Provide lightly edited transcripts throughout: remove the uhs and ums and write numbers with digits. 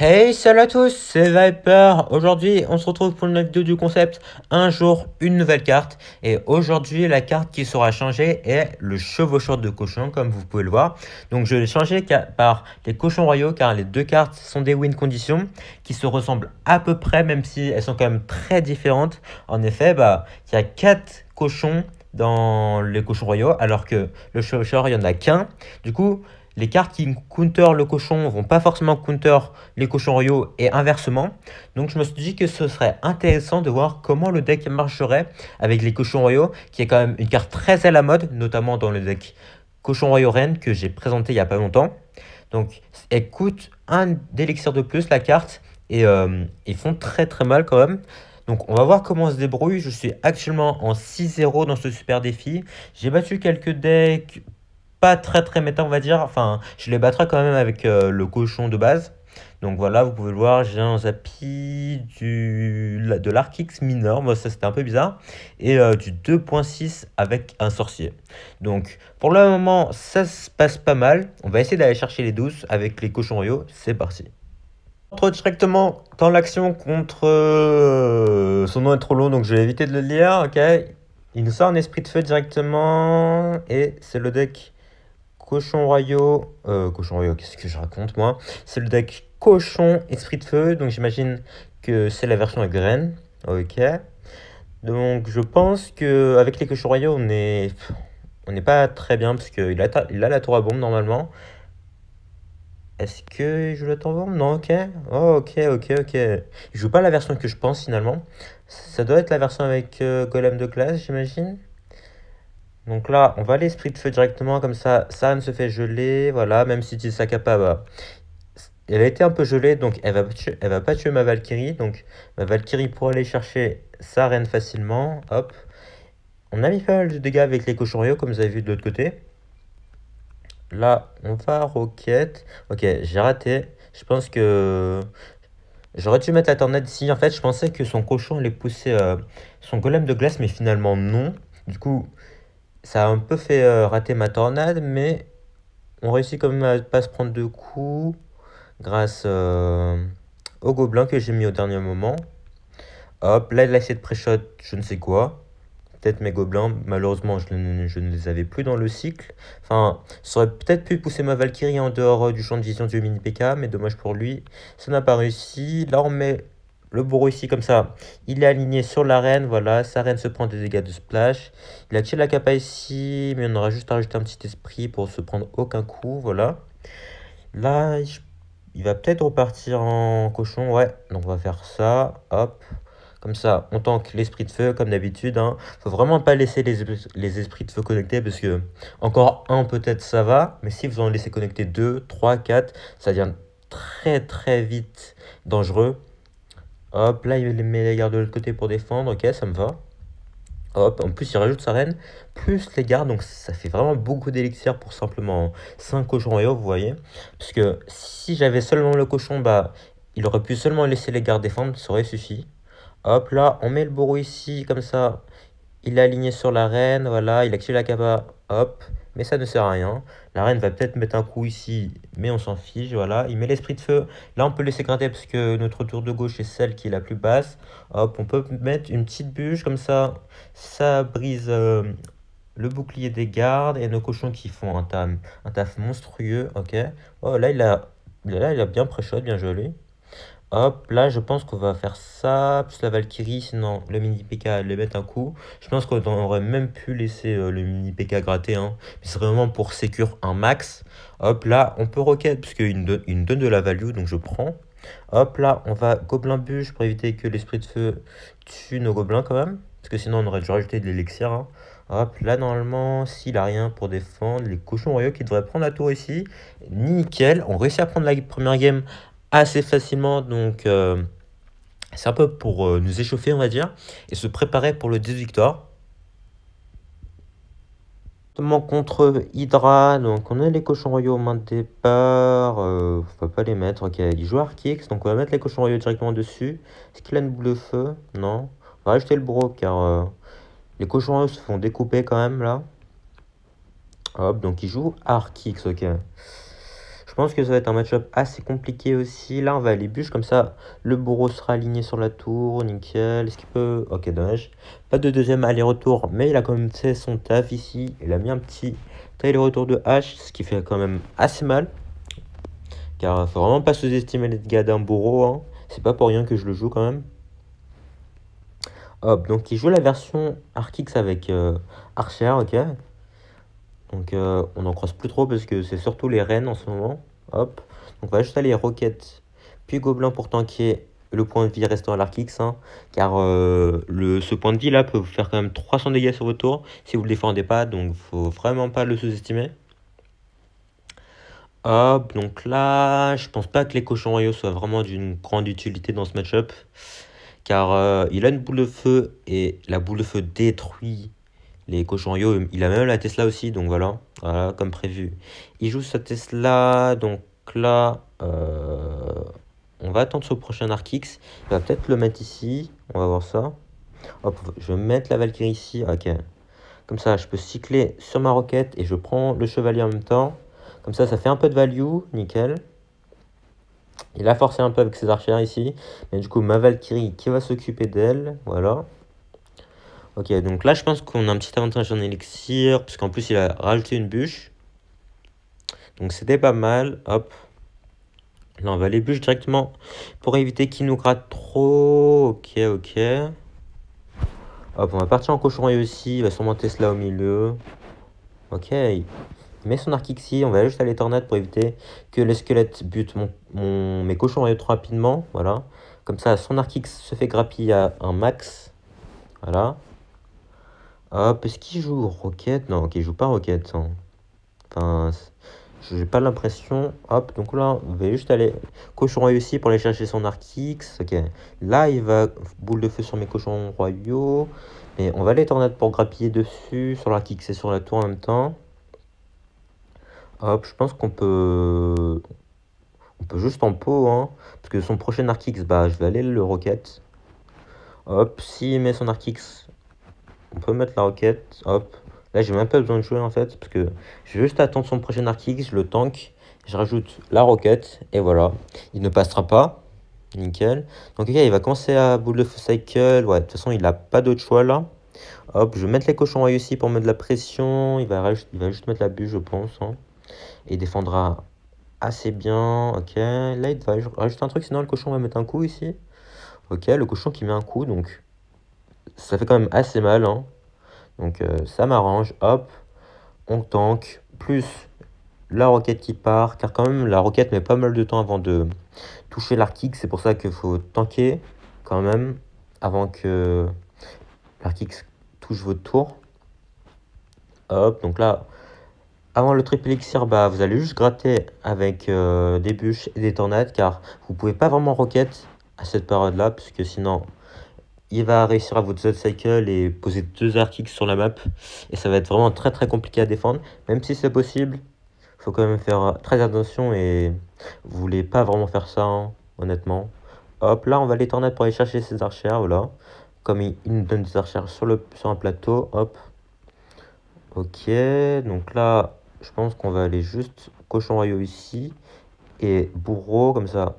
Hey, salut à tous, c'est Viper. Aujourd'hui, on se retrouve pour une nouvelle vidéo du concept Un jour, une nouvelle carte. Et aujourd'hui, la carte qui sera changée est le chevaucheur de cochon, comme vous pouvez le voir. Donc, je l'ai changé par les cochons royaux, car les deux cartes sont des win conditions qui se ressemblent à peu près, même si elles sont quand même très différentes. En effet, il y a 4 cochons dans les cochons royaux, alors que le chevaucheur, il n'y en a qu'un. Du coup, les cartes qui counter le cochon vont pas forcément counter les cochons royaux et inversement. Donc je me suis dit que ce serait intéressant de voir comment le deck marcherait avec les cochons royaux, qui est quand même une carte très à la mode, notamment dans le deck cochon royaux reine que j'ai présenté il y a pas longtemps. Donc elle coûte un d'élixir de plus la carte et ils font très très mal quand même. Donc on va voir comment on se débrouille. Je suis actuellement en 6-0 dans ce super défi. J'ai battu quelques decks pas très très méta on va dire. Enfin, je les battrai quand même avec le cochon de base. Donc voilà, vous pouvez le voir, j'ai un Zappy de l'Arkix mineur, moi ça c'était un peu bizarre, et du 2.6 avec un sorcier. Donc pour le moment, ça se passe pas mal. On va essayer d'aller chercher les 12 avec les cochons royaux, c'est parti. On entre directement dans l'action contre... son nom est trop long, donc je vais éviter de le lire, ok. Il nous sort un esprit de feu directement, et c'est le deck cochon royaux, qu'est-ce que je raconte moi? C'est le deck cochon esprit de feu, donc j'imagine que c'est la version avec graines. Ok. Donc je pense que avec les cochons royaux, on n'est pas très bien parce qu'il a la tour à bombe normalement. Est-ce que il joue la tour à bombe? Non, ok. Oh, ok. Il joue pas la version que je pense finalement. Ça doit être la version avec golem de glace, j'imagine. Donc là, on va aller esprit de feu directement, comme ça ne se fait geler, voilà, même si Tisakapa, elle a été un peu gelée, donc elle va pas tuer ma Valkyrie, donc ma Valkyrie pourra aller chercher sa reine facilement, hop. On a mis pas mal de dégâts avec les cochons royaux, comme vous avez vu de l'autre côté. Là, on va roquette, ok, j'ai raté, je pense que... J'aurais dû mettre la tornade ici, en fait, je pensais que son cochon allait pousser son golem de glace, mais finalement non. Du coup, ça a un peu fait rater ma tornade, mais on réussit quand même à pas se prendre de coups grâce au gobelin que j'ai mis au dernier moment. Hop, là il a essayé de pré-shot je ne sais quoi. Peut-être mes gobelins, malheureusement je ne les avais plus dans le cycle. Enfin, ça aurait peut-être pu pousser ma Valkyrie en dehors du champ de vision du mini PK, mais dommage pour lui, ça n'a pas réussi. Là on met le bourreau ici comme ça, il est aligné sur la reine, voilà, sa reine se prend des dégâts de splash. Il a tiré la capa ici, mais on aura juste à rajouter un petit esprit pour se prendre aucun coup, voilà. Là, il va peut-être repartir en cochon, ouais, donc on va faire ça, hop. Comme ça, on tank l'esprit de feu, comme d'habitude, hein. Faut vraiment pas laisser les esprits de feu connectés, parce que encore un peut-être ça va, mais si vous en laissez connecter 2, 3, 4, ça devient très très vite dangereux. Hop, là il met les gardes de l'autre côté pour défendre, ok, ça me va. Hop, en plus il rajoute sa reine, plus les gardes, donc ça fait vraiment beaucoup d'élixir pour simplement 5 cochons royaux, vous voyez. Parce que si j'avais seulement le cochon, il aurait pu seulement laisser les gardes défendre, ça aurait suffi. Hop, là, on met le bourreau ici, comme ça, il est aligné sur la reine, voilà, il active la capa, hop, mais ça ne sert à rien. La reine va peut-être mettre un coup ici, mais on s'en fiche, voilà. Il met l'esprit de feu, là on peut laisser grinter parce que notre tour de gauche est celle qui est la plus basse. Hop, on peut mettre une petite bûche, comme ça brise le bouclier des gardes et nos cochons qui font un taf monstrueux, ok. Oh, là, il a bien pré-shot, bien joli. Hop, là, je pense qu'on va faire ça, plus la Valkyrie, sinon le mini PK les mettre un coup. Je pense qu'on aurait même pu laisser le mini PK gratter, hein. Mais c'est vraiment pour sécure un max. Hop, là, on peut roquette, parce qu'il nous donne de la value, donc je prends. Hop, là, on va gobelin bûche pour éviter que l'esprit de feu tue nos gobelins quand même. Parce que sinon, on aurait dû rajouter de l'élixir, hein. Hop, là, normalement, s'il a rien pour défendre, les cochons royaux qui devraient prendre la tour ici. Nickel, on réussit à prendre la première game assez facilement, donc c'est un peu pour nous échauffer on va dire et se préparer pour le 10 victoire. Contre Hydra, donc on a les cochons royaux aux mains de départ, faut pas les mettre, ok, il joue Arkix, donc on va mettre les cochons royaux directement dessus. Est-ce qu'il a une boule de feu? Non. On va rajouter le bro car les cochons royaux se font découper quand même là. Hop, donc il joue Arkix, ok. Je pense que ça va être un match-up assez compliqué aussi. Là, on va aller bûche, comme ça, le bourreau sera aligné sur la tour, nickel. Est-ce qu'il peut... Ok, dommage. Pas de deuxième aller-retour, mais il a quand même fait son taf ici. Il a mis un petit aller-retour de hache, ce qui fait quand même assez mal. Car faut vraiment pas sous-estimer les dégâts d'un bourreau, hein. C'est pas pour rien que je le joue quand même. Hop, donc il joue la version Archix avec Archer, ok. Donc on n'en croise plus trop parce que c'est surtout les reines en ce moment. Hop, donc on va juste aller Rocket, puis Gobelin pour tanker le point de vie restant à l'Archix, hein. Car ce point de vie là peut vous faire quand même 300 dégâts sur votre tour si vous le défendez pas, donc faut vraiment pas le sous-estimer. Hop, donc là, je pense pas que les cochons royaux soient vraiment d'une grande utilité dans ce match-up. Car il a une boule de feu et la boule de feu détruit les cochons royaux. Il a même la Tesla aussi, donc voilà, comme prévu. Il joue sa Tesla, donc là, on va attendre ce prochain Archix. Il va peut-être le mettre ici, on va voir ça. Hop, je vais mettre la Valkyrie ici, ok. Comme ça, je peux cycler sur ma roquette et je prends le chevalier en même temps. Comme ça fait un peu de value, nickel. Il a forcé un peu avec ses archères ici. Mais du coup, ma Valkyrie qui va s'occuper d'elle. Voilà. Ok, donc là, je pense qu'on a un petit avantage en élixir. Parce qu'en plus, il a rajouté une bûche. Donc, c'était pas mal. Hop. Là, on va les bûches directement pour éviter qu'il nous gratte trop. Ok, ok. Hop, on va partir en cochon royaux aussi. Il va sûrement Tesla au milieu. Ok. Il met son arc ici. On va juste aller tornade pour éviter que les squelettes butent mes cochons royaux trop rapidement. Voilà. Comme ça, son arc X se fait grappiller à un max. Voilà. Hop, est-ce qu'il joue Rocket? Non, ok, il joue pas Rocket, hein. Enfin, j'ai pas l'impression. Hop, donc là, on va juste aller cochon royaux ici pour aller chercher son arc X. Ok, là, il va boule de feu sur mes cochons royaux. Mais on va aller tornade pour grappiller dessus, sur l'arc X et sur la tour en même temps. Hop, je pense qu'on peut... On peut juste en pot, hein. Parce que son prochain arc X, bah, je vais aller le Rocket. Hop, s'il met son arc X, on peut mettre la roquette. Hop. Là, j'ai même pas besoin de jouer en fait. Parce que je vais juste attendre son prochain arc X, je le tank. Je rajoute la roquette. Et voilà. Il ne passera pas. Nickel. Donc, ok, il va commencer à boule de feu cycle. Ouais, de toute façon, il n'a pas d'autre choix là. Hop, je vais mettre les cochons royaux ici pour mettre de la pression. Il va juste mettre la bûche, je pense, hein. Et il défendra assez bien. Ok. Là, il va rajouter un truc. Sinon, le cochon va mettre un coup ici. Ok, le cochon qui met un coup. Donc, ça fait quand même assez mal, hein. Donc ça m'arrange, hop, on tank, plus la roquette qui part, car quand même la roquette met pas mal de temps avant de toucher l'arc X, c'est pour ça qu'il faut tanker quand même, avant que l'arc X touche votre tour. Hop, donc là, avant le triple elixir, bah, vous allez juste gratter avec des bûches et des tornades, car vous pouvez pas vraiment roquette à cette période-là, puisque sinon il va réussir à vous Z cycle et poser 2 arc X sur la map. Et ça va être vraiment très très compliqué à défendre. Même si c'est possible, il faut quand même faire très attention et vous voulez pas vraiment faire ça, hein, honnêtement. Hop, là on va les tornades pour aller chercher ces archères, voilà. Comme il nous donne des archères sur un plateau, hop. Ok, donc là, je pense qu'on va aller juste cochon royaux ici. Et bourreau, comme ça.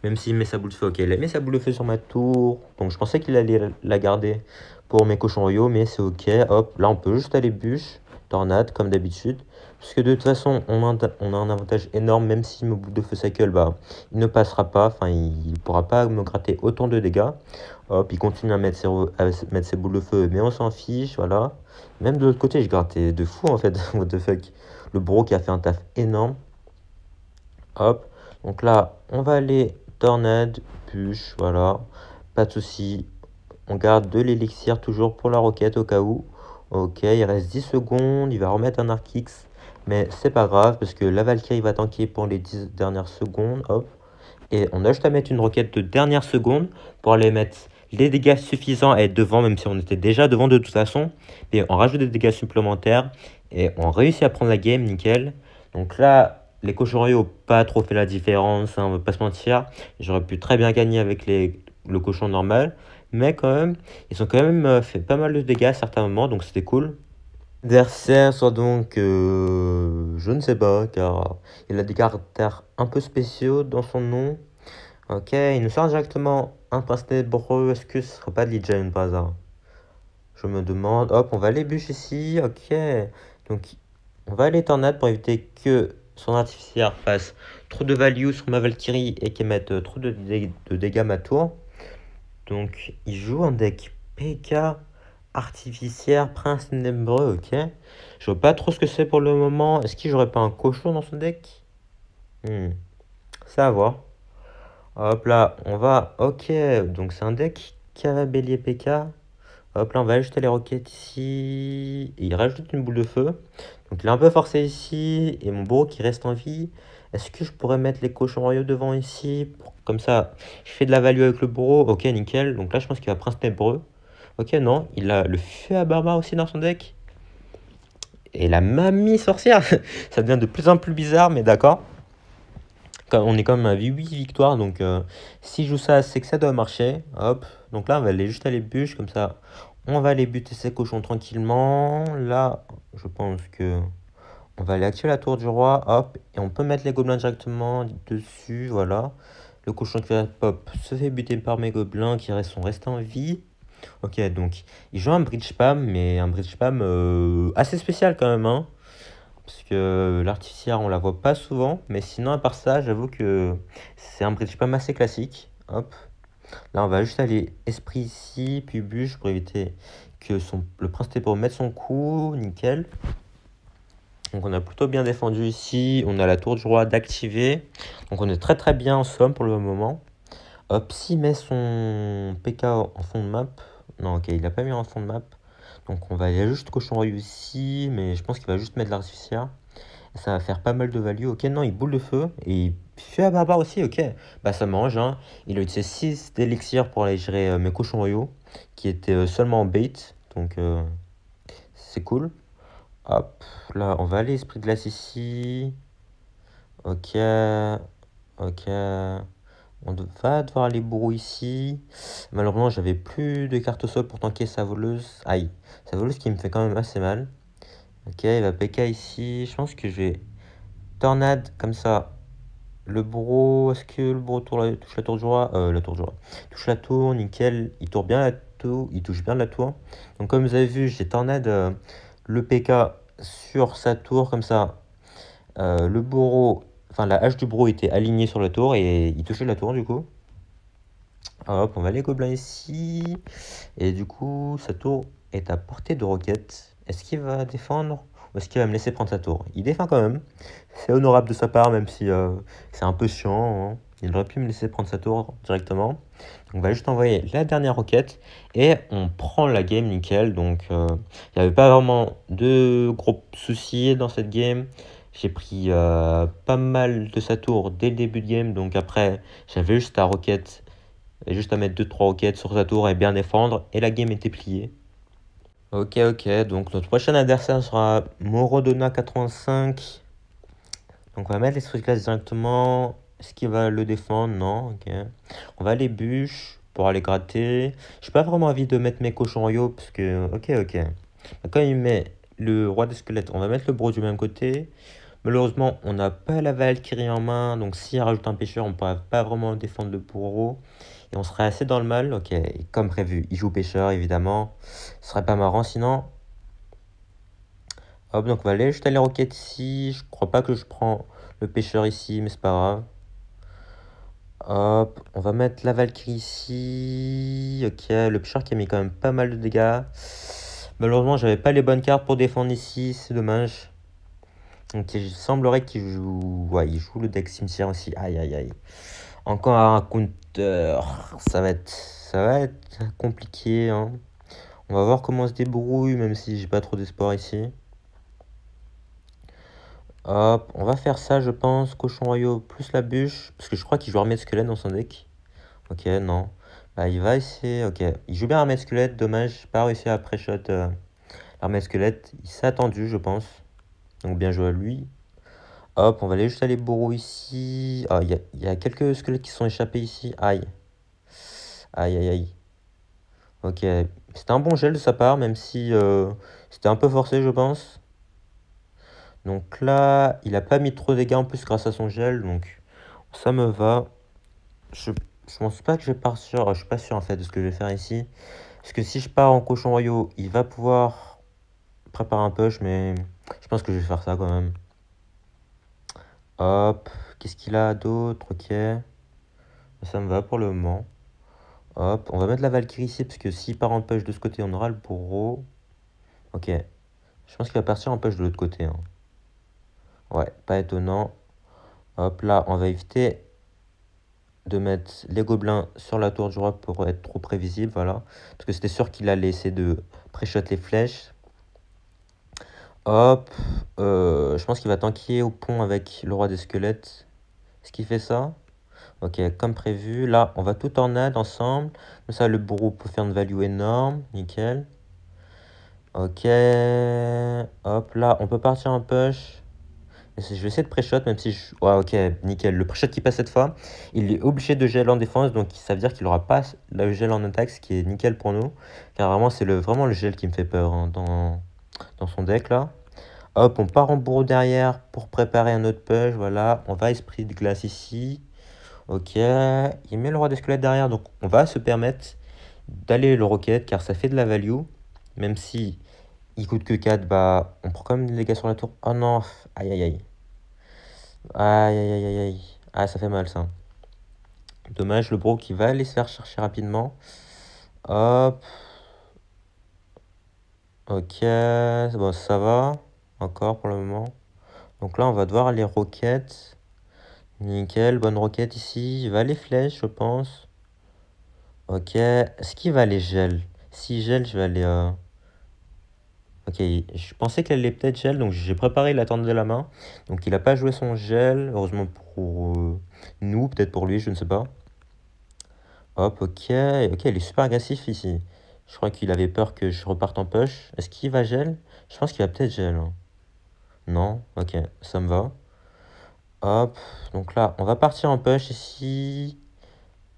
Même s'il met sa boule de feu, ok, il a mis sa boule de feu sur ma tour. Donc je pensais qu'il allait la garder pour mes cochons royaux, mais c'est ok. Hop, là on peut juste aller bûche, tornade, comme d'habitude. Parce que de toute façon, on a un avantage énorme, même si ma boule de feu cycle, bah, il ne passera pas. Enfin, il ne pourra pas me gratter autant de dégâts. Hop, il continue à mettre ses boules de feu, mais on s'en fiche, voilà. Même de l'autre côté, je grattais de fou en fait. What the fuck. Le bourreau qui a fait un taf énorme. Hop, donc là, on va aller tornade, bûche, voilà, pas de souci. On garde de l'élixir toujours pour la roquette au cas où. Ok, il reste 10 secondes, il va remettre un arc X, mais c'est pas grave parce que la Valkyrie va tanker pour les 10 dernières secondes. Hop, et on a juste à mettre une roquette de dernière seconde pour aller mettre les dégâts suffisants à être devant, même si on était déjà devant de toute façon. Et on rajoute des dégâts supplémentaires et on réussit à prendre la game, nickel. Donc là, les cochons royaux n'ont pas trop fait la différence, hein, on va pas se mentir. J'aurais pu très bien gagner avec le cochon normal. Mais quand même, ils ont quand même fait pas mal de dégâts à certains moments, donc c'était cool. Adversaire soit donc, je ne sais pas, car il a des caractères un peu spéciaux dans son nom. Ok, il nous sort directement un prince ténébreux. Est-ce que ce serait pas de Lee Jane par hasard? Je me demande. Hop, on va aller bûche ici. Ok, donc on va aller tornade pour éviter que son artificière fasse trop de value sur ma Valkyrie et qu'elle mette trop de dégâts à ma tour. Donc il joue un deck PK artificière prince ténébreux. Ok, je vois pas trop ce que c'est pour le moment. Est-ce qu'il jouerait pas un cochon dans son deck? Ça à voir. Hop là, on va. Ok, donc c'est un deck Cavabellier PK. Hop là, on va ajouter les roquettes ici. Et il rajoute une boule de feu. Donc il est un peu forcé ici. Et mon bourreau qui reste en vie. Est-ce que je pourrais mettre les cochons royaux devant ici? Comme ça, je fais de la value avec le bourreau. Ok, nickel. Donc là, je pense qu'il va prince ténébreux. Ok, non, il a le feu à barbare aussi dans son deck. Et la mamie sorcière. Ça devient de plus en plus bizarre, mais d'accord. On est quand même à 8 victoires, donc si je joue ça, c'est que ça doit marcher. Hop, donc là, on va aller juste à les bûches, comme ça, on va aller buter ces cochons tranquillement. Là, je pense que on va aller activer la tour du roi, hop, et on peut mettre les gobelins directement dessus, voilà. Le cochon qui va pop se fait buter par mes gobelins qui sont restés en vie. Ok, donc il joue un bridge spam, mais un bridge spam assez spécial quand même, hein. Parce que l'artificière, on la voit pas souvent. Mais sinon, à part ça, j'avoue que c'est un bridge pas assez classique. Hop. Là, on va juste aller esprit ici, puis bûche pour éviter que le prince ténébreux mette son coup. Nickel. Donc, on a plutôt bien défendu ici. On a la tour du roi d'activer. Donc, on est très très bien en somme pour le moment. Hop, s'il met son PK en fond de map. Non, ok, il l'a pas mis en fond de map. Donc, on va aller juste cochon royaux ici. Mais je pense qu'il va juste mettre l'artificière. Ça va faire pas mal de value. Ok, non, il boule de feu. Et il fait à barbare aussi. Ok, bah ça mange. Hein. Il a utilisé 6 d'élixir pour aller gérer mes cochons royaux. Qui étaient seulement en bait. Donc c'est cool. Hop, là, on va aller esprit de glace ici. Ok, ok. Va devoir aller bourreau ici. Malheureusement, j'avais plus de cartes au sol pour tanker sa voleuse. Aïe, sa voleuse qui me fait quand même assez mal. Ok, il va PK ici. Je pense que je vais tornade comme ça. Le bourreau, est-ce que le bourreau touche la tour du roi? La tour du roi. Touche la tour, nickel. Il tourne bien la tour. Il touche bien la tour. Donc comme vous avez vu, j'ai tornade le PK sur sa tour comme ça. Le bourreau, enfin la hache du bourreau était alignée sur la tour et il touchait la tour du coup. Hop, on va les gobelins ici. Et du coup, sa tour est à portée de roquette. Est-ce qu'il va défendre ou est-ce qu'il va me laisser prendre sa tour? Il défend quand même. C'est honorable de sa part, même si c'est un peu chiant. Hein. Il aurait pu me laisser prendre sa tour directement. Donc, on va juste envoyer la dernière roquette et on prend la game nickel. Donc, il n'y avait pas vraiment de gros soucis dans cette game. J'ai pris pas mal de sa tour dès le début de game. Donc, après, j'avais juste la roquette et juste à mettre 2-3 roquettes sur sa tour et bien défendre. Et la game était pliée. Ok, ok. Donc, notre prochain adversaire sera Morodona 85. Donc on va mettre l'esprit de glace directement. Est-ce qu'il va le défendre? Non, ok. On va les bûches pour aller gratter. J'ai pas vraiment envie de mettre mes cochons royaux parce que... Ok, ok. Quand il met le roi des squelettes, on va mettre le bro du même côté. Malheureusement, on n'a pas la Valkyrie en main. Donc s'il rajoute un pêcheur, on ne pourra pas vraiment défendre le bourreau. Et on serait assez dans le mal. Ok, et comme prévu, il joue pêcheur évidemment. Ce serait pas marrant sinon. Hop, donc on va aller jeter les roquettes ici. Je crois pas que je prends le pêcheur ici, mais c'est pas grave. Hop, on va mettre la Valkyrie ici. Ok, le pêcheur qui a mis quand même pas mal de dégâts. Malheureusement, j'avais pas les bonnes cartes pour défendre ici, c'est dommage. Donc il semblerait qu'il joue... Ouais, il joue le deck cimetière aussi. Aïe, aïe, aïe. Encore un counter. Ça va être compliqué, hein. On va voir comment on se débrouille, même si j'ai pas trop d'espoir ici. Hop, on va faire ça, je pense. Cochon royaux plus la bûche. Parce que je crois qu'il joue armée de squelette dans son deck. Ok, non. Bah, il va essayer. Ok, il joue bien armée de squelette. Dommage, j'ai pas réussi à pré-shot l'armée de squelette. Il s'est attendu, je pense. Donc, bien joué à lui. Hop, on va aller juste aller bourreau ici. Ah, il y a quelques squelettes qui sont échappés ici. Aïe. Aïe, aïe, aïe. Ok, c'était un bon gel de sa part, même si C'était un peu forcé, je pense. Donc là, il a pas mis trop de dégâts en plus grâce à son gel, donc ça me va. Je pense pas que je vais partir, je suis pas sûr en fait de ce que je vais faire ici. Parce que si je pars en cochon royaux, il va pouvoir préparer un push, mais je pense que je vais faire ça quand même. Hop, qu'est-ce qu'il a d'autre? Ok, ça me va pour le moment. Hop, on va mettre la Valkyrie ici, parce que s'il part en push de ce côté, on aura le bourreau. Ok, je pense qu'il va partir en push de l'autre côté, hein. Ouais, pas étonnant. Hop, là, on va éviter de mettre les gobelins sur la tour du roi pour être trop prévisible, voilà. Parce que c'était sûr qu'il allait essayer de pré-shot les flèches. Hop, je pense qu'il va tanker au pont avec le roi des squelettes. Est-ce qu'il fait ça? Ok, comme prévu. Là, on va tout en aide ensemble. Comme ça, le bourreau peut faire une value énorme. Nickel. Ok. Hop, là, on peut partir en push. Je vais essayer de pré-shot, même si je... Ouais, ok, nickel. Le pré-shot qui passe cette fois, il est obligé de gel en défense, donc ça veut dire qu'il aura pas le gel en attaque, ce qui est nickel pour nous. Car vraiment, c'est vraiment le gel qui me fait peur, hein, dans son deck, là. Hop, on part en bourreau derrière pour préparer un autre push, voilà. On va esprit de glace ici. Ok, il met le roi des squelettes derrière, donc on va se permettre d'aller le rocket, car ça fait de la value. Même si il coûte que 4, bah, on prend quand même des dégâts sur la tour. Oh non, aïe aïe aïe. Aïe aïe aïe aïe aïe. Ah, ça fait mal ça. Dommage, le bro qui va aller se faire chercher rapidement. Hop. Ok, bon, ça va. Encore pour le moment. Donc là, on va devoir aller rocket. Nickel, bonne roquette ici. Il va les flèches, je pense. Ok, est-ce qu'il va les gel? Si gel, je vais aller... Ok, je pensais qu'elle allait peut-être gel, donc j'ai préparé la tente de la main. Donc il a pas joué son gel, heureusement pour nous, peut-être pour lui, je ne sais pas. Hop, ok, ok, il est super agressif ici. Je crois qu'il avait peur que je reparte en push. Est-ce qu'il va gel? Je pense qu'il va peut-être gel, hein. Non? Ok, ça me va. Hop, donc là, on va partir en push ici.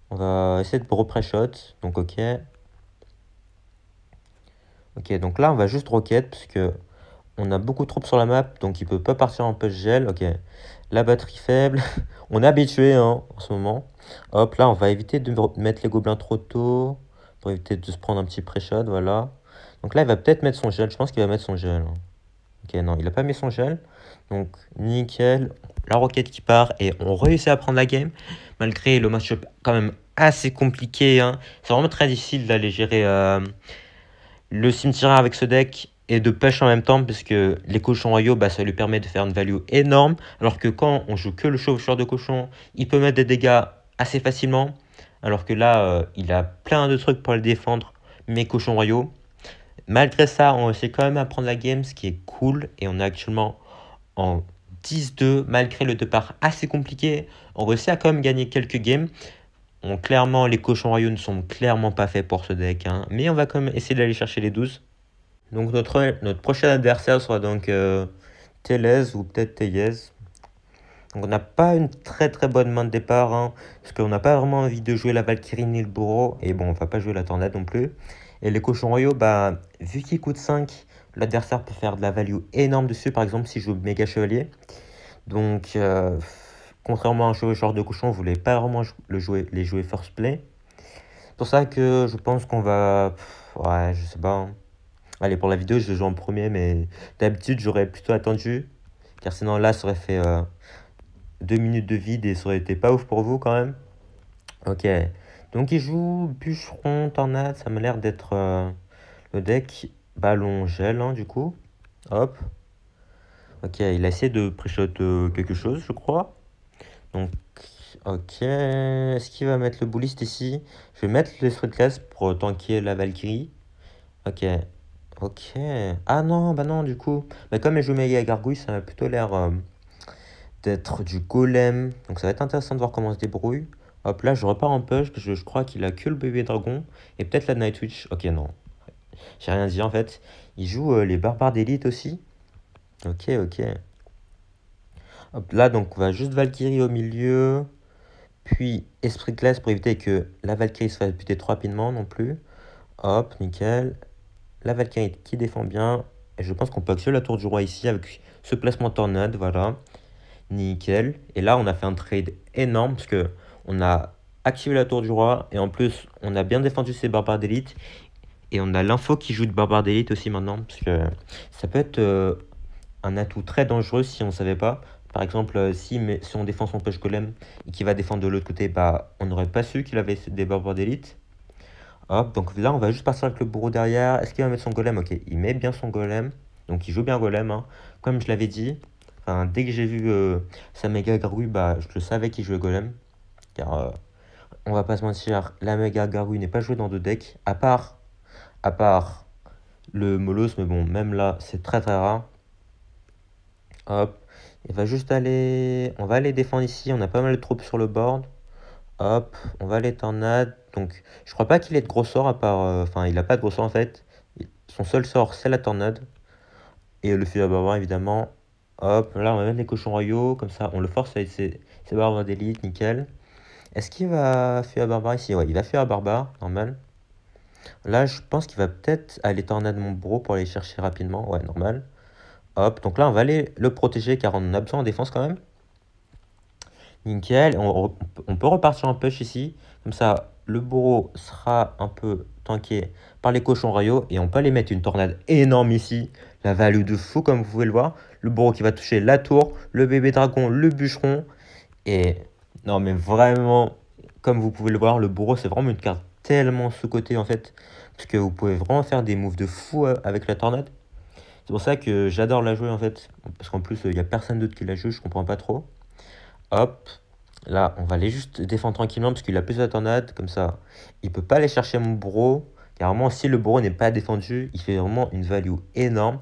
On va essayer de repre-shot, donc ok. Ok, donc là, on va juste rocket, parce que on a beaucoup de troupes sur la map, donc il peut pas partir en push gel. Ok, la batterie faible. On est habitué, hein, en ce moment. Hop, là, on va éviter de mettre les gobelins trop tôt, pour éviter de se prendre un petit pré-shot, voilà. Donc là, il va peut-être mettre son gel. Je pense qu'il va mettre son gel, hein. Ok, non, il a pas mis son gel. Donc, nickel. La roquette qui part et on réussit à prendre la game. Malgré le match-up quand même assez compliqué, hein. C'est vraiment très difficile d'aller gérer le cimetière avec ce deck et de pêche en même temps, parce que les cochons royaux, bah, ça lui permet de faire une value énorme. Alors que quand on joue que le chevaucheur de cochon, il peut mettre des dégâts assez facilement. Alors que là, il a plein de trucs pour le défendre, mes cochons royaux. Malgré ça, on essaie quand même à prendre la game, ce qui est cool. Et on est actuellement en 10-2, malgré le départ assez compliqué. On réussit à quand même gagner quelques games. Clairement, les cochons royaux ne sont clairement pas faits pour ce deck, hein. Mais on va quand même essayer d'aller chercher les 12. Donc notre prochain adversaire sera donc Télez ou peut-être Teyez. Donc on n'a pas une très très bonne main de départ, hein, parce qu'on n'a pas vraiment envie de jouer la Valkyrie ni le bourreau. Et bon, on va pas jouer la tornade non plus. Et les cochons royaux, bah, vu qu'ils coûtent 5, l'adversaire peut faire de la value énorme dessus, par exemple si je joue méga chevalier. Donc, contrairement à un chevaucheur de cochon, vous voulez pas vraiment les jouer first play. C'est pour ça que je pense qu'on va... ouais, je sais pas, hein. Allez, pour la vidéo, je joue en premier, mais d'habitude, j'aurais plutôt attendu. Car sinon, là, ça aurait fait 2 minutes de vide et ça aurait été pas ouf pour vous quand même. Ok. Donc, il joue bûcheron, tornade. Ça m'a l'air d'être le deck ballon gel, hein, du coup. Hop. Ok, il a essayé de pré-shot quelque chose, je crois. Donc, ok. Est-ce qu'il va mettre le bouliste ici? Je vais mettre l'esprit de classe pour tanker la Valkyrie. Ok. Ok. Ah non, bah non, du coup. Bah comme elle joue méga gargouille, ça a plutôt l'air d'être du golem. Donc ça va être intéressant de voir comment on se débrouille. Hop, là, je repars en push, parce que je crois qu'il a que le bébé dragon. Et peut-être la Night Witch. Ok, non. J'ai rien dit en fait. Il joue les barbares d'élite aussi. Ok, ok. Hop, là, donc on va juste Valkyrie au milieu. Puis esprit de glace pour éviter que la Valkyrie se fasse buter trop rapidement non plus. Hop, nickel. La Valkyrie qui défend bien. Et je pense qu'on peut activer la tour du roi ici avec ce placement tornade, voilà. Nickel. Et là, on a fait un trade énorme parce que on a activé la tour du roi et en plus, on a bien défendu ses barbares d'élite. Et on a l'info qui joue de barbare d'élite aussi maintenant parce que ça peut être un atout très dangereux si on ne savait pas. Par exemple, si on défend son pêche golem et qu'il va défendre de l'autre côté, bah, on n'aurait pas su qu'il avait des barbares d'élite. Hop, donc là, on va juste partir avec le bourreau derrière. Est-ce qu'il va mettre son golem? Ok, il met bien son golem. Donc il joue bien golem, hein. Comme je l'avais dit. Enfin, dès que j'ai vu sa méga gargouille, bah, je le savais qu'il jouait golem. Car on va pas se mentir, la méga gargouille n'est pas jouée dans deux decks. À part le Molos, mais bon, même là, c'est très très rare. Hop, il va juste aller... On va aller défendre ici, on a pas mal de troupes sur le board. Hop, on va aller tornade. Donc, je crois pas qu'il ait de gros sorts à part... Enfin, il a pas de gros sorts en fait. Son seul sort, c'est la tornade. Et le feu à barbare, évidemment. Hop, là, on va mettre les cochons royaux. Comme ça, on le force avec ses barbares d'élite, nickel. Est-ce qu'il va feu à barbare ici? Ouais, il va feu à barbare, normal. Là, je pense qu'il va peut-être aller tornade mon bro pour aller chercher rapidement. Ouais, normal. Hop, donc là, on va aller le protéger car on en a besoin en défense quand même. Nickel. On peut repartir en push ici. Comme ça, le bourreau sera un peu tanké par les cochons royaux. Et on peut aller mettre une tornade énorme ici. La value de fou, comme vous pouvez le voir. Le bourreau qui va toucher la tour, le bébé dragon, le bûcheron. Et non, mais vraiment, comme vous pouvez le voir, le bourreau, c'est vraiment une carte tellement sous-cotée en fait. Parce que vous pouvez vraiment faire des moves de fou avec la tornade. C'est pour ça que j'adore la jouer en fait. Parce qu'en plus, il n'y a personne d'autre qui la joue, je comprends pas trop. Hop. Là, on va aller juste défendre tranquillement parce qu'il a plus de tornade. Comme ça, il peut pas aller chercher mon bourreau. Carrément, si le bourreau n'est pas défendu, il fait vraiment une value énorme.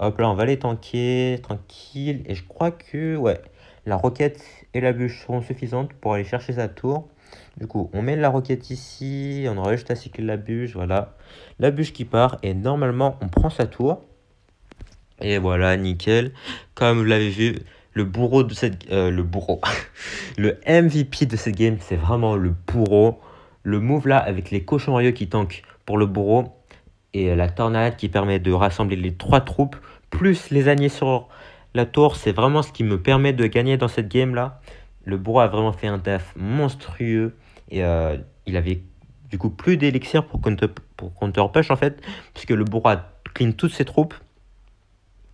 Hop là, on va aller tanker, tranquille. Et je crois que, ouais, la roquette et la bûche seront suffisantes pour aller chercher sa tour. Du coup, on met la roquette ici. On aura juste à cycler la bûche. Voilà. La bûche qui part. Et normalement, on prend sa tour. Et voilà, nickel. Comme vous l'avez vu, le bourreau de cette... le bourreau. Le MVP de cette game, c'est vraiment le bourreau. Le move là, avec les cochons royaux qui tankent pour le bourreau. Et la tornade qui permet de rassembler les trois troupes. Plus les alliés sur la tour. C'est vraiment ce qui me permet de gagner dans cette game là. Le bourreau a vraiment fait un taf monstrueux. Et il avait du coup plus d'élixir pour counter push en fait. Puisque le bourreau a clean toutes ses troupes.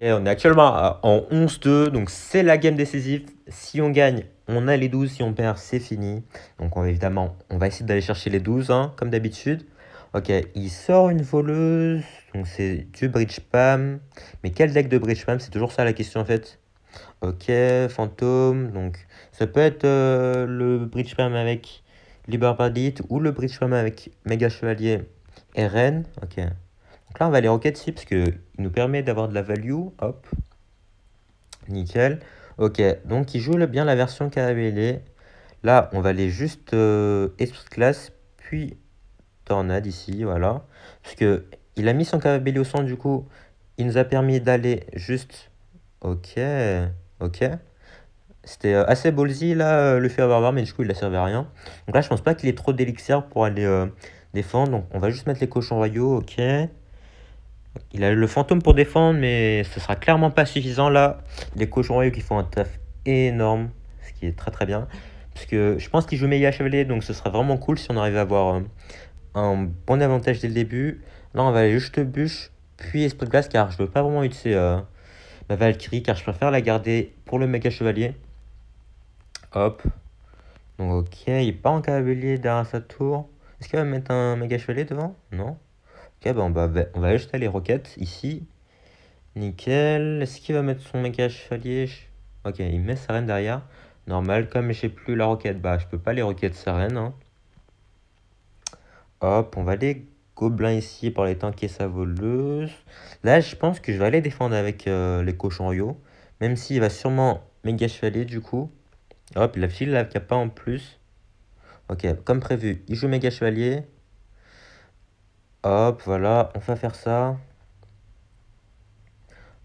Et on est actuellement en 11-2, donc c'est la game décisive. Si on gagne, on a les 12. Si on perd, c'est fini. Donc évidemment, on va essayer d'aller chercher les 12, hein, comme d'habitude. Ok, il sort une voleuse. Donc c'est du bridge spam. Mais quel deck de bridge spam? C'est toujours ça la question en fait. Ok, fantôme. Donc ça peut être le bridge spam avec Liber Bandit ou le bridge spam avec Méga Chevalier et Reine. Ok. Donc là, on va les roquettes ici parce qu'il nous permet d'avoir de la value. Hop, nickel. Ok, donc il joue bien la version KBL. Là, on va aller juste esprit de classe, puis tornade ici, voilà. Parce que il a mis son KBL au centre, du coup, il nous a permis d'aller juste... Ok, ok. C'était assez ballsy, là, le feu à barbare, mais du coup, il a servi à rien. Donc là, je pense pas qu'il ait trop d'élixir pour aller défendre. Donc, on va juste mettre les cochons royaux, ok. Il a le fantôme pour défendre, mais ce sera clairement pas suffisant là. Les cochons royaux qui font un taf énorme, ce qui est très très bien. Parce que je pense qu'il joue méga chevalier, donc ce sera vraiment cool si on arrive à avoir un bon avantage dès le début. Là, on va aller juste bûche, puis esprit de glace, car je veux pas vraiment utiliser ma Valkyrie, car je préfère la garder pour le méga chevalier. Hop. Donc, ok, il part en cavalier derrière sa tour. Est-ce qu'il va mettre un méga chevalier devant? Non. Ok, bah on va ajouter les roquettes ici. Nickel. Est-ce qu'il va mettre son méga chevalier? Ok, il met sa reine derrière. Normal, comme j'ai plus la roquette, bah je peux pas les roquettes sa reine, hein. Hop, on va aller gobelins ici pour aller tanker sa voleuse. Là, je pense que je vais aller défendre avec les cochons royaux. Même s'il va sûrement méga chevalier du coup. Hop, il a filé la capa en plus. Ok, comme prévu, il joue méga chevalier. Hop, voilà, on va faire ça.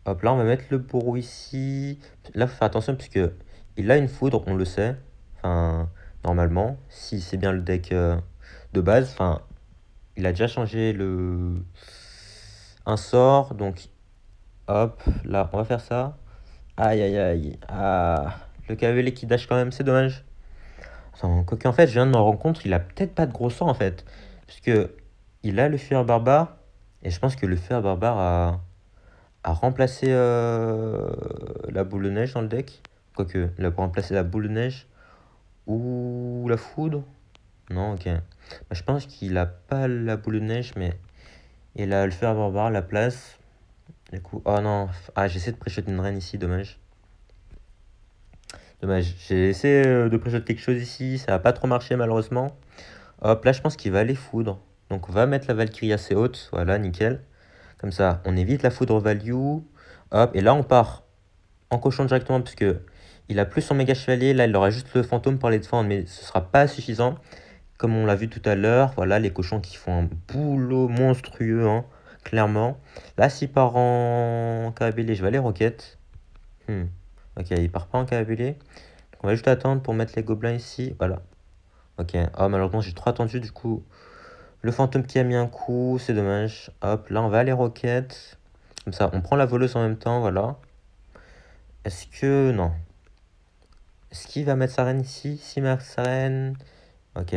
Hop, là, on va mettre le bourreau ici. Là, faut faire attention puisque il a une foudre, on le sait. Enfin, normalement, si c'est bien le deck de base. Enfin, il a déjà changé un sort, donc Hop, là, on va faire ça. Aïe, aïe, aïe. Ah, le cavalier qui dash quand même, c'est dommage. Attends, quoique en fait, je viens de me rendre compte, il a peut-être pas de gros sort en fait. Puisque il a le fer barbare. Et je pense que le fer barbare a remplacé la boule de neige dans le deck. Quoique, il a pas remplacé la boule de neige ou la foudre. Non, ok. Bah, je pense qu'il a pas la boule de neige, mais il a le fer barbare, la place. Du coup, oh non. Ah, j'essaie de pré-shot une reine ici, dommage. Dommage. J'ai essayé de pré-shot quelque chose ici, ça a pas trop marché malheureusement. Hop, là je pense qu'il va aller foudre. Donc on va mettre la Valkyrie assez haute, voilà, nickel. Comme ça, on évite la foudre value. Hop, et là on part en cochon directement, parce que il a plus son méga chevalier. Là il aura juste le fantôme pour les défendre, mais ce sera pas suffisant. Comme on l'a vu tout à l'heure, voilà, les cochons qui font un boulot monstrueux, hein, clairement. Là s'il part en carabellier, je vais aller roquette. Ok, il part pas en carabellier. Donc on va juste attendre pour mettre les gobelins ici, voilà. Ok, ah malheureusement j'ai trop attendu, du coup le fantôme qui a mis un coup, c'est dommage. Hop, là on va aller roquette. Comme ça, on prend la voleuse en même temps, voilà. Est-ce que... Non. Est-ce qu'il va mettre sa reine ici? S'il met sa reine... Ok.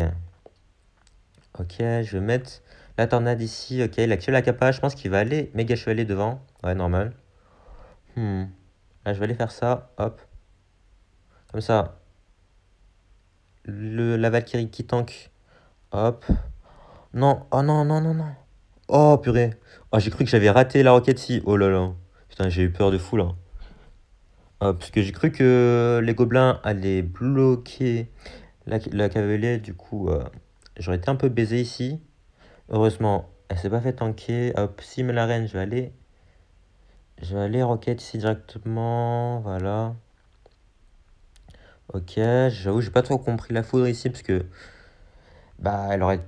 Ok, je vais mettre la tornade ici. Ok, il active la capa, je pense qu'il va aller méga chevalier devant. Ouais, normal. Là, je vais aller faire ça, hop. Comme ça. La Valkyrie qui tank. Hop. Non, oh non, non, non, non. Oh purée. Oh, j'ai cru que j'avais raté la roquette ici. Oh là là. Putain, j'ai eu peur de fou là. Parce que j'ai cru que les gobelins allaient bloquer la cavalier. Du coup, j'aurais été un peu baisé ici. Heureusement, elle s'est pas fait tanker. Hop, s'il met la reine, je vais aller roquette ici directement. Voilà. Ok, j'avoue, j'ai pas trop compris la foudre ici, parce que bah, elle aurait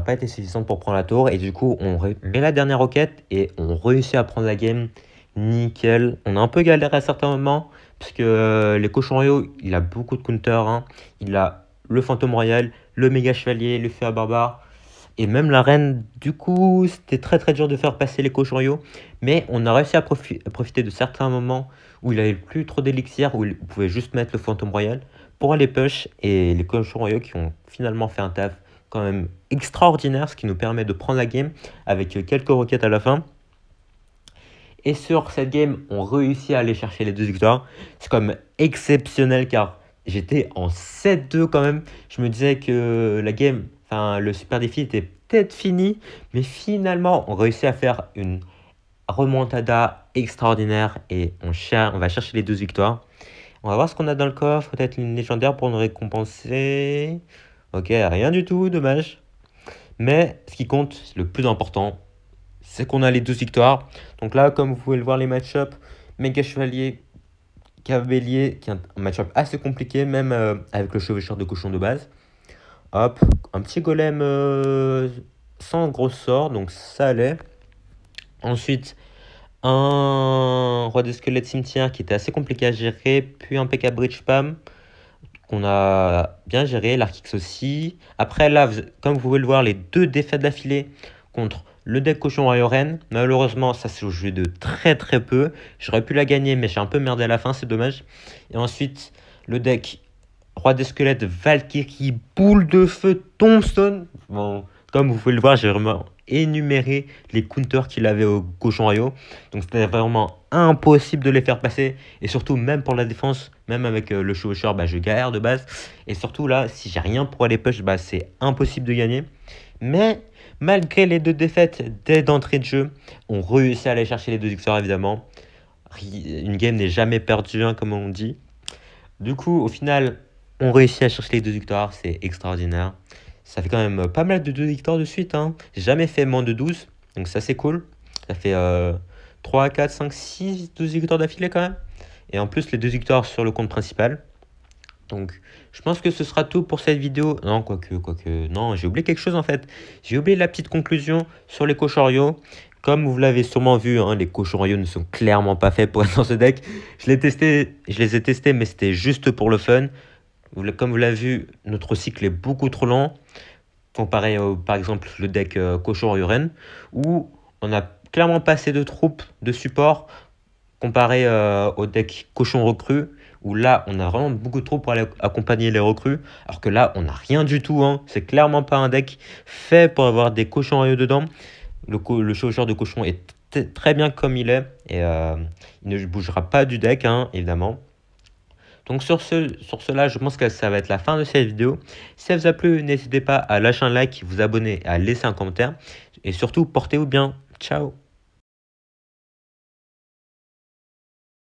pas été suffisante pour prendre la tour. Et du coup, on met la dernière roquette et on réussit à prendre la game. Nickel. On a un peu galéré à certains moments, parce que les cochons royaux, il a beaucoup de counters, hein. Il a le fantôme royal, le méga chevalier, le fer barbare et même la reine. Du coup, c'était très très dur de faire passer les cochons royaux. Mais on a réussi à profiter de certains moments où il avait plus trop d'élixir, où il pouvait juste mettre le fantôme royal pour aller push. Et les cochons royaux qui ont finalement fait un taf quand même extraordinaire, ce qui nous permet de prendre la game avec quelques roquettes à la fin. Et sur cette game, on réussit à aller chercher les 2 victoires. C'est quand même exceptionnel, car j'étais en 7-2 quand même. Je me disais que la game, enfin le super défi était peut-être fini, mais finalement on réussit à faire une remontada extraordinaire et on va chercher les 2 victoires. On va voir ce qu'on a dans le coffre, peut-être une légendaire pour nous récompenser. Ok, rien du tout, dommage. Mais ce qui compte, le plus important, c'est qu'on a les 12 victoires. Donc là, comme vous pouvez le voir, les match-up, méga chevalier, cavalier, qui est un match-up assez compliqué, même avec le chevaucheur de cochon de base. Hop, un petit golem sans gros sort, donc ça allait. Ensuite, un roi de squelette cimetière qui était assez compliqué à gérer, puis un PK Bridge Spam qu'on a bien géré, l'Arkix aussi. Après là, comme vous pouvez le voir, les 2 défaites d'affilée contre le deck cochon royaux reine. Malheureusement, ça s'est joué de très très peu. J'aurais pu la gagner, mais j'ai un peu merdé à la fin, c'est dommage. Et ensuite, le deck roi des squelettes, Valkyrie, boule de feu, tombstone. Bon, comme vous pouvez le voir, j'ai vraiment énuméré les counters qu'il avait au cochon royaux. Donc c'était vraiment impossible de les faire passer. Et surtout, même pour la défense, même avec le chevaucheur, bah, je galère de base. Et surtout là, si j'ai rien pour aller push, bah, c'est impossible de gagner. Mais malgré les 2 défaites dès d'entrée de jeu, on réussit à aller chercher les 2 victoires évidemment. Une game n'est jamais perdue, hein, comme on dit. Du coup, au final, on réussit à chercher les 2 victoires, c'est extraordinaire. Ça fait quand même pas mal de 2 victoires de suite, hein. J'ai jamais fait moins de 12, donc ça c'est cool. Ça fait 3, 4, 5, 6, 12 victoires d'affilée quand même. Et en plus les 2 victoires sur le compte principal. Donc je pense que ce sera tout pour cette vidéo. Non, quoique, non, j'ai oublié quelque chose en fait. J'ai oublié la petite conclusion sur les cochons royaux. Comme vous l'avez sûrement vu, hein, les cochons royaux ne sont clairement pas faits pour être dans ce deck. Je les ai testés, mais c'était juste pour le fun. Comme vous l'avez vu, notre cycle est beaucoup trop lent, comparé au, par exemple, le deck cochon royaux reine, où on a clairement pas assez de troupes de support comparé au deck cochon recrue, où là, on a vraiment beaucoup trop pour aller accompagner les recrues, alors que là, on n'a rien du tout, hein. C'est clairement pas un deck fait pour avoir des cochons royaux dedans. Le chevaucheur de cochon est très bien comme il est, et il ne bougera pas du deck, hein, évidemment. Donc sur cela, je pense que ça va être la fin de cette vidéo. Si ça vous a plu, n'hésitez pas à lâcher un like, vous abonner et à laisser un commentaire. Et surtout, portez-vous bien. Ciao!